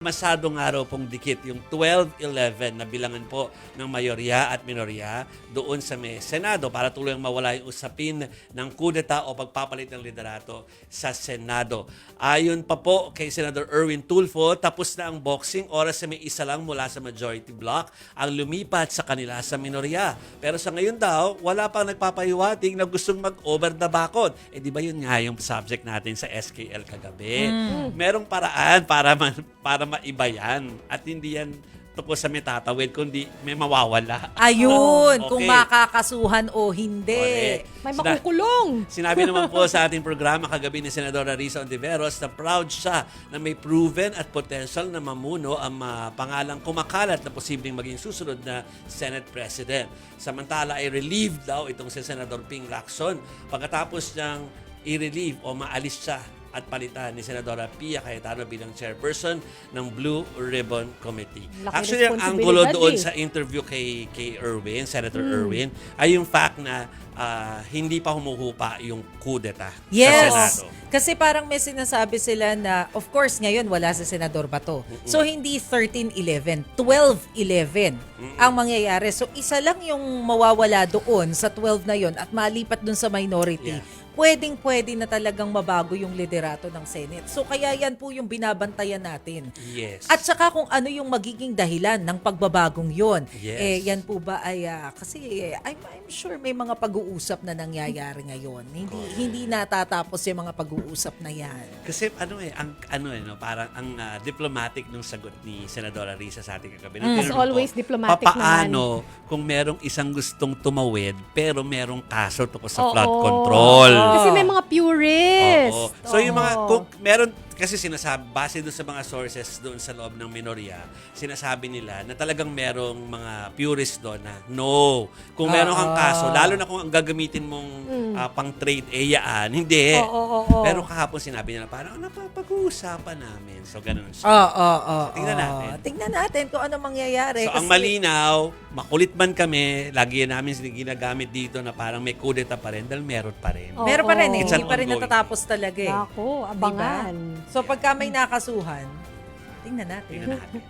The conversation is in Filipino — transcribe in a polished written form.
Masyadong araw pong dikit yung 12-11 na bilangan po ng mayorya at minorya doon sa may Senado para tuluyang mawala yung usapin ng kudeta o pagpapalit ng liderato sa Senado. Ayon pa po kay Senator Erwin Tulfo, tapos na ang boxing, oras na may isa lang mula sa majority bloc ang lumipat sa kanila sa minorya. Pero sa ngayon daw, wala pang nagpapahiwatig na gustong mag-over the bakod. Eh di ba yun nga yung subject natin sa SKL kagabi? Merong paraan para maiba yan. At hindi yan tungkol sa may tatawid, kundi may mawawala. Ayun, Okay. kung makakasuhan o hindi. Correct. May makukulong. Sinabi naman po sa ating programa kagabi ni Senadora Risa Ontiveros na proud siya na may proven at potential na mamuno ang pangalang kumakalat na posibleng maging susunod na Senate President. Samantala ay relieved daw itong si Senador Ping Lacson pagkatapos niyang i-relieve o maalis siya at palitan ni Senadora Pia Cayetano bilang chairperson ng Blue Ribbon Committee. Laki Actually, ang angulo doon sa interview kay Erwin, Senator Erwin, ay yung fact na hindi pa humuhupa yung kudeta sa Yes. Senado. Kasi parang may sinasabi sila na, of course, ngayon wala si Senador Bato. So, hindi 13-11, 12-11 ang mangyayari. So, isa lang yung mawawala doon sa 12 na yon at malipat doon sa minority. Yeah. Pwedeng-pwede na talagang mabago yung liderato ng Senate. So, kaya yan po yung binabantayan natin. Yes. At saka kung ano yung magiging dahilan ng pagbabagong yon. Yes. Eh, yan po ba ay, kasi I'm sure may mga pag-uusap na nangyayari ngayon. Hindi natatapos yung mga pag-uusap na yan. Kasi parang ang diplomatic nung sagot ni Senadora Risa sa ating kagabi. As always, diplomatic papaano kung merong isang gustong tumawid pero merong kaso tungkol sa Oo. flood control? Kasi may mga purists. Oo. So yung mga, kung meron, kasi sinasabi, base doon sa mga sources doon sa loob ng minorya, sinasabi nila na talagang merong mga purists doon na no. Kung meron kang kaso, lalo na kung ang gagamitin mong pang trade yaan, hindi. Oo. Pero kahapon sinabi nila, parang napapag-uusapan namin. So ganun siya. Tingnan natin. Tingnan natin kung ano mangyayari. So ang malinaw, makulit man kami, lagi namin ginagamit dito na parang may kudeta pa rin dahil meron pa rin. Oo. Meron pa rin eh. It's Hindi an pa rin ongoing natatapos talaga eh. Ako, abangan. So pagka may nakasuhan, tingnan natin. Tingnan natin.